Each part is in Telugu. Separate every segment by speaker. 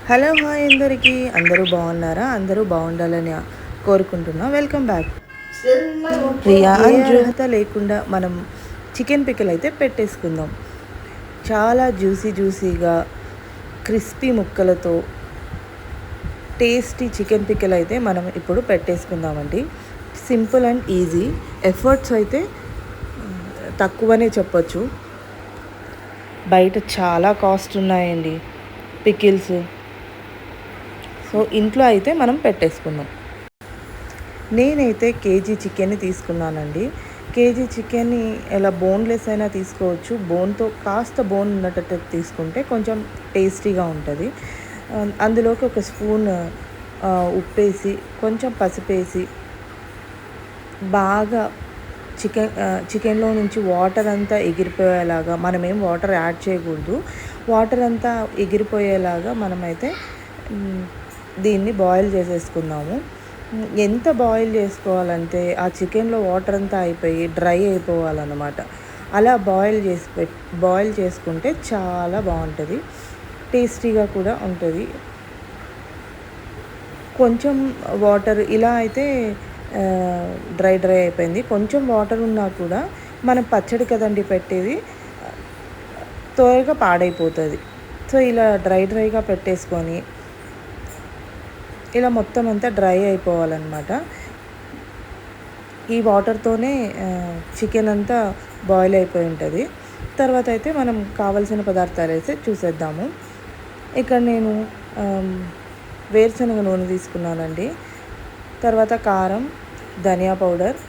Speaker 1: హలో హాయ్ అందరికీ, అందరూ బాగున్నారా? అందరూ బాగుండాలని కోరుకుంటున్నా. Welcome back. ఏ అర్హత లేకుండా మనం చికెన్ పిక్కల్ అయితే పెట్టేసుకుందాం. చాలా జ్యూసీగా క్రిస్పీ ముక్కలతో టేస్టీ చికెన్ పిక్కల్ అయితే మనం ఇప్పుడు పెట్టేసుకుందామండి. Simple and easy. ఎఫర్ట్స్ అయితే తక్కువనే చెప్పొచ్చు. బయట చాలా కాస్ట్ ఉన్నాయండి పికిల్స్. సో ఇంట్లో అయితే మనం పెట్టేసుకుందాం. నేనైతే కేజీ చికెన్ని తీసుకున్నానండి. కేజీ చికెన్ని ఎలా బోన్లెస్ అయినా తీసుకోవచ్చు. బోన్తో కాస్త బోన్ ఉన్నట్టు తీసుకుంటే కొంచెం టేస్టీగా ఉంటుంది. అందులోకి ఒక స్పూన్ ఉప్పేసి కొంచెం పసుపేసి బాగా చికెన్లో నుంచి వాటర్ అంతా ఎగిరిపోయేలాగా, మనమేం వాటర్ యాడ్ చేయకూడదు. వాటర్ అంతా ఎగిరిపోయేలాగా మనమైతే దీన్ని బాయిల్ చేసేసుకుందాము. ఎంత బాయిల్ చేసుకోవాలంటే ఆ చికెన్లో వాటర్ అంతా అయిపోయి డ్రై అయిపోవాలన్నమాట. అలా బాయిల్ చేసుకుంటే చాలా బాగుంటుంది, టేస్టీగా కూడా ఉంటుంది. కొంచెం వాటర్ ఇలా అయితే డ్రై అయిపోయింది. కొంచెం వాటర్ ఉన్నా కూడా మనం పచ్చడి కదండి పెట్టేది, త్వరగా పాడైపోతుంది. సో ఇలా డ్రైగా పెట్టేసుకొని ఇలా మొత్తం అంతా డ్రై అయిపోవాలన్నమాట. ఈ వాటర్తోనే చికెన్ అంతా బాయిల్ అయిపోయి ఉంటుంది. తర్వాత అయితే మనం కావలసిన పదార్థాలు అయితే చూసేద్దాము. ఇక్కడ నేను వేరుశనగ నూనె తీసుకున్నానండి. తర్వాత కారం, ధనియా పౌడర్,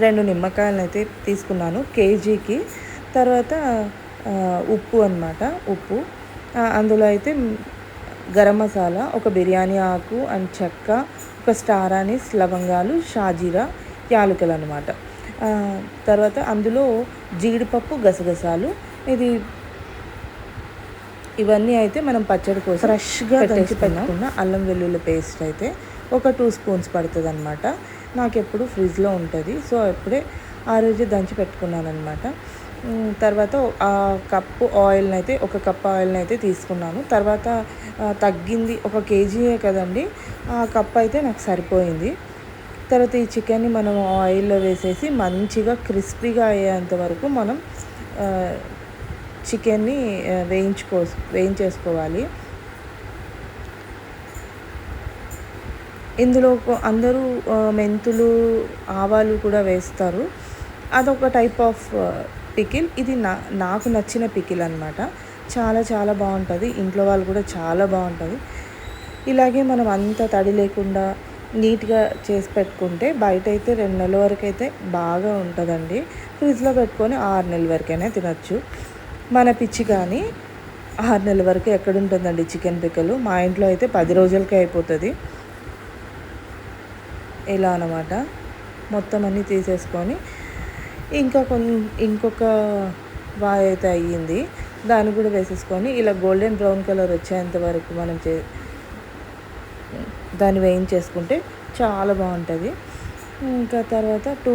Speaker 1: 2 నిమ్మకాయలను అయితే తీసుకున్నాను కేజీకి. తర్వాత ఉప్పు అన్నమాట. ఉప్పు అందులో అయితే గరం మసాలా, ఒక బిర్యానీ ఆకు అండ్ చెక్క, ఒక స్టార్ అనీస్, లవంగాలు, షాజీరా, యాలకులు అనమాట. తర్వాత అందులో జీడిపప్పు, గసగసాలు, ఇవన్నీ అయితే మనం పచ్చడి కోసం ఫ్రెష్గా దంచి పెట్టుకున్న అల్లం వెల్లుల్లి పేస్ట్ అయితే ఒక 2 స్పూన్స్ పడుతుంది అనమాట. నాకు ఎప్పుడు ఫ్రిడ్జ్లో ఉంటుంది. సో అప్పుడే ఆ రోజు దంచి పెట్టుకున్నాను అనమాట. తర్వాత ఆ కప్పు ఆయిల్ని అయితే ఒక కప్ ఆయిల్ని అయితే తీసుకున్నాను. తర్వాత తగ్గింది, ఒక కేజీయే కదండి, ఆ కప్ అయితే నాకు సరిపోయింది. తర్వాత ఈ చికెన్ని మనం ఆయిల్లో వేసేసి మంచిగా క్రిస్పీగా అయ్యేంత వరకు మనం చికెన్ని వేయించేసుకోవాలి. ఇందులో అందరూ మెంతులు, ఆవాలు కూడా వేస్తారు. అదొక టైప్ ఆఫ్ పికిల్. ఇది నాకు నచ్చిన పికిల్ అనమాట. చాలా బాగుంటుంది. ఇంట్లో వాళ్ళు కూడా చాలా బాగుంటుంది. ఇలాగే మనం అంత తడి లేకుండా నీట్గా చేసి పెట్టుకుంటే బయట అయితే 2 నెలల వరకు అయితే బాగా ఉంటుందండి. ఫ్రిడ్జ్లో పెట్టుకొని 6 నెలల వరకైనా తినచ్చు. మన పిచ్చి కానీ 6 నెలల వరకు ఎక్కడుంటుందండి చికెన్ పిక్కలు. మా ఇంట్లో అయితే 10 రోజులకే అయిపోతుంది. ఇలా అన్నమాట. మొత్తం అన్నీ తీసేసుకొని ఇంకొక వాయి అయితే అయ్యింది, దాన్ని కూడా వేసేసుకొని ఇలా గోల్డెన్ బ్రౌన్ కలర్ వచ్చేంత వరకు మనం దాన్ని వేయించేసుకుంటే చాలా బాగుంటుంది. ఇంకా తర్వాత 2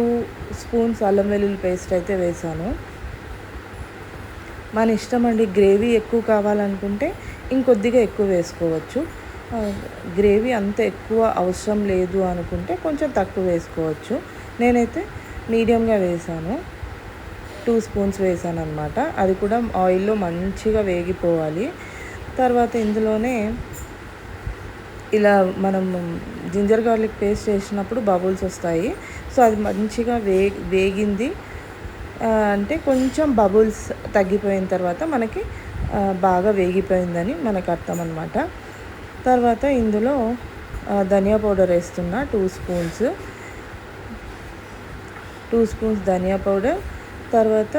Speaker 1: స్పూన్స్ అల్లం వెల్లుల్లి పేస్ట్ అయితే వేసాను. మన ఇష్టం అండి. గ్రేవీ ఎక్కువ కావాలనుకుంటే ఇంకొద్దిగా ఎక్కువ వేసుకోవచ్చు. గ్రేవీ అంత ఎక్కువ అవసరం లేదు అనుకుంటే కొంచెం తక్కువ వేసుకోవచ్చు. నేనైతే మీడియంగా వేసాను, 2 స్పూన్స్ వేసాను అనమాట. అది కూడా ఆయిల్లో మంచిగా వేగిపోవాలి. తర్వాత ఇందులోనే ఇలా మనం జింజర్ గార్లిక్ పేస్ట్ వేసినప్పుడు బబుల్స్ వస్తాయి. సో అది మంచిగా వేగింది అంటే కొంచెం బబుల్స్ తగ్గిపోయిన తర్వాత మనకి బాగా వేగిపోయిందని మనకు అర్థం అనమాట. తర్వాత ఇందులో ధనియా పౌడర్ వేస్తున్నా, 2 స్పూన్స్ ధనియా పౌడర్. తర్వాత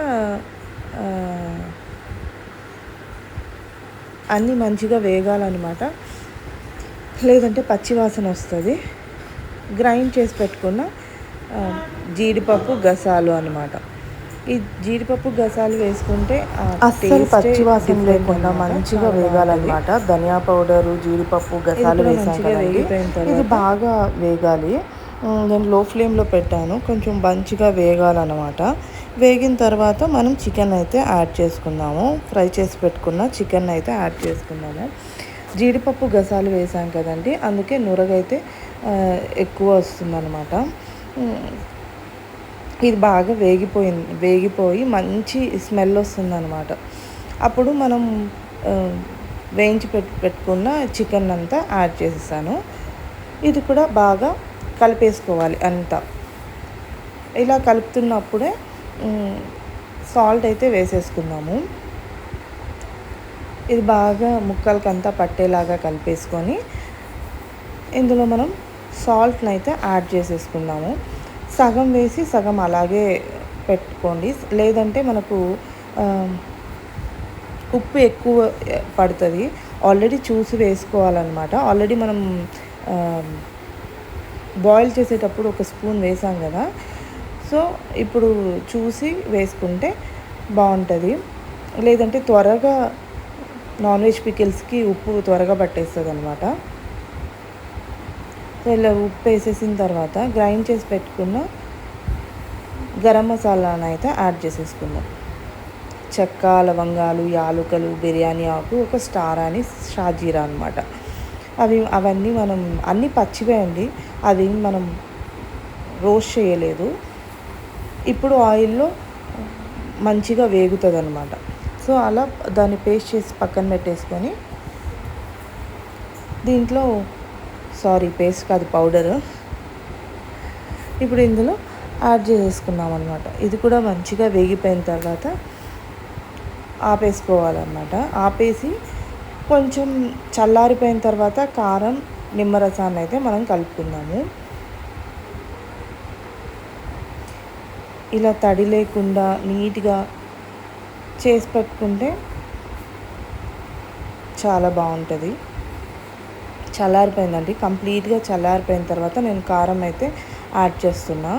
Speaker 1: అన్నీ మంచిగా వేగాలన్నమాట, లేదంటే పచ్చివాసన వస్తుంది. గ్రైండ్ చేసి పెట్టుకున్న జీడిపప్పు, గసాలు అనమాట. ఈ జీడిపప్పు, గసాలు వేసుకుంటే అస్సలు పచ్చివాసన లేకుండా మంచిగా వేగాలన్నమాట. ధనియా పౌడరు, జీడిపప్పు, గసాలు వేసాం కదండి, ఇది బాగా వేగాలి. నేను లో ఫ్లేమ్లో పెట్టాను, కొంచెం మంచిగా వేగాలన్నమాట. వేగిన తర్వాత మనం చికెన్ అయితే యాడ్ చేసుకుందాము. ఫ్రై చేసి పెట్టుకున్న చికెన్ అయితే యాడ్ చేసుకుందాము. జీడిపప్పు గసాలు వేసాం కదండి, అందుకే నురగైతే ఎక్కువ వస్తుందన్నమాట. ఇది బాగా వేగిపోయి మంచి స్మెల్ వస్తుందన్నమాట. అప్పుడు మనం వేయించి పెట్టుకున్న చికెన్ అంతా యాడ్ చేసేసాను. ఇది కూడా బాగా కలిపేసుకోవాలి అంతా. ఇలా కలుపుతున్నప్పుడే సాల్ట్ అయితే వేసేసుకుందాము. ఇది బాగా ముక్కలకంతా పట్టేలాగా కలిపేసుకొని ఇందులో మనం సాల్ట్ని అయితే యాడ్ చేసేసుకుందాము. సగం వేసి సగం అలాగే పెట్టుకోండి, లేదంటే మనకు ఉప్పు ఎక్కువ పడుతుంది. ఆల్రెడీ చూసి వేసుకోవాలన్నమాట. ఆల్రెడీ మనం బాయిల్ చేసేటప్పుడు ఒక స్పూన్ వేసాం కదా, సో ఇప్పుడు చూసి వేసుకుంటే బాగుంటుంది. లేదంటే త్వరగా నాన్ వెజ్ పికిల్స్కి ఉప్పు త్వరగా పట్టేస్తుంది అనమాట. సో ఇలా ఉప్పు వేసేసిన తర్వాత గ్రైండ్ చేసి పెట్టుకున్న గరం మసాలాను అయితే యాడ్ చేసేసుకుందాం. చెక్క, లవంగాలు, యాలుకలు, బిర్యానీ ఆకు, ఒక స్టార్ అని షాజీరా అనమాట. అవన్నీ మనం అన్నీ పచ్చివేయండి, అది మనం రోస్ట్ చేయలేదు. ఇప్పుడు ఆయిల్లో మంచిగా వేగుతుంది అనమాట. సో అలా దాన్ని పేస్ట్ చేసి పక్కన పెట్టేసుకొని దీంట్లో పేస్ట్ కాదు, పౌడరు, ఇప్పుడు ఇందులో యాడ్ చేసేసుకున్నాం అనమాట. ఇది కూడా మంచిగా వేగిపోయిన తర్వాత ఆపేసుకోవాలన్నమాట. ఆపేసి కొంచెం చల్లారిపోయిన తర్వాత కారం, నిమ్మరసాన్ని అయితే మనం కలుపుకుందాము. ఇలా తడి లేకుండా నీట్గా చేసి పెట్టుకుంటే చాలా బాగుంటుంది. చల్లారిపోయిందండి, కంప్లీట్గా చల్లారిపోయిన తర్వాత నేను కారం అయితే యాడ్ చేస్తున్నా.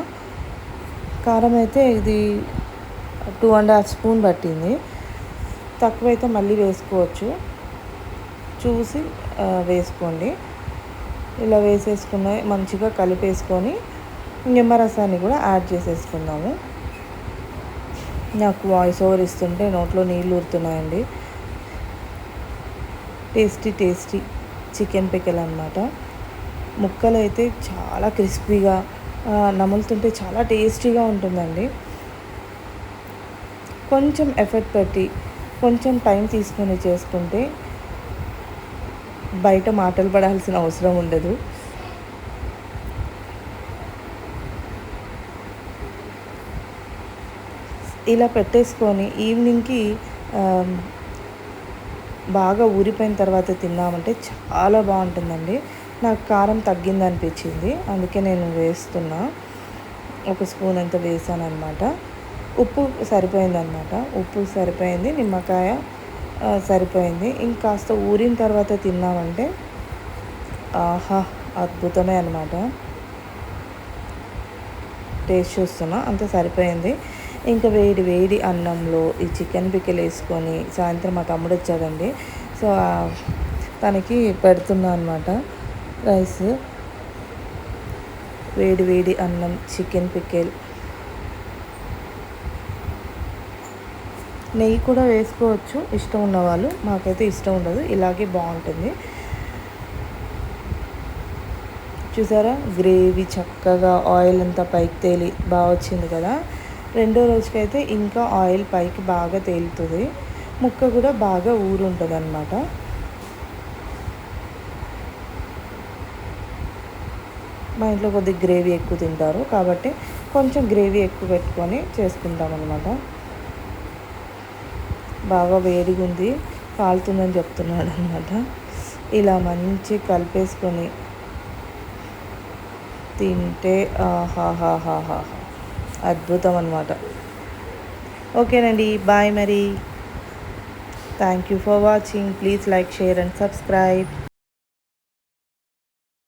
Speaker 1: కారం అయితే ఇది 2.5 స్పూన్ పట్టింది. తక్కువైతే మళ్ళీ వేసుకోవచ్చు, చూసి వేసుకోండి. ఇలా వేసేసుకున్న మంచిగా కలిపేసుకొని నిమ్మరసాన్ని కూడా యాడ్ చేసేసుకుందాము. నాకు వాయిస్ ఓవర్ ఇస్తుంటే నోట్లో నీళ్ళు ఊరుతున్నాయండి. టేస్టీ చికెన్ పికిల్ అనమాట. ముక్కలు అయితే చాలా క్రిస్పీగా, నములుతుంటే చాలా టేస్టీగా ఉంటుందండి. కొంచెం ఎఫర్ట్ పెట్టి కొంచెం టైం తీసుకొని చేసుకుంటే బయట మాటలు పడాల్సిన అవసరం ఉండదు. ఇలా పెట్టేసుకొని ఈవినింగ్కి బాగా ఊరిపోయిన తర్వాత తిన్నామంటే చాలా బాగుంటుందండి. నాకు కారం తగ్గింది అనిపించింది, అందుకే నేను వేస్తున్నా. ఒక స్పూన్ అంత వేసాను అనమాట. ఉప్పు సరిపోయిందనమాట, ఉప్పు సరిపోయింది, నిమ్మకాయ సరిపోయింది. ఇంకాస్త ఊరిన తర్వాత తిన్నామంటే ఆహా అద్భుతమే అనమాట. టేస్ట్ చూస్తున్నా, అంత సరిపోయింది. ఇంకా వేడి అన్నంలో ఈ చికెన్ పికిల్ వేసుకొని, సాయంత్రం మా తమ్ముడు వచ్చాడండి, సో తనకి పెడుతున్నా అనమాట రైస్. వేడి అన్నం, చికెన్ పికిల్, నెయ్యి కూడా వేసుకోవచ్చు ఇష్టం ఉన్నవాళ్ళు. మాకైతే ఇష్టం ఉండదు, ఇలాగే బాగుంటుంది. చూసారా, గ్రేవీ చక్కగా ఆయిల్ అంతా పైకి తేలి బాగా వచ్చింది కదా. రెండో రోజుకైతే ఇంకా ఆయిల్ పైకి బాగా తేలుతుంది, ముక్క కూడా బాగా ఊరుంటుంది అన్నమాట. మా ఇంట్లో కొద్దిగా గ్రేవీ ఎక్కువ తింటారు కాబట్టి కొంచెం గ్రేవీ ఎక్కువ పెట్టుకొని చేసుకుంటాం అన్నమాట. బాగా వేడిగా ఉంది, కాలుతుందని చెప్తున్నాడు అనమాట. ఇలా మంచి కలిపేసుకొని తింటే ఆహాహాహాహా అద్భుతం అనమాట. ఓకేనండి, బాయ్ మరి. Thank you for watching. Please like, share and subscribe.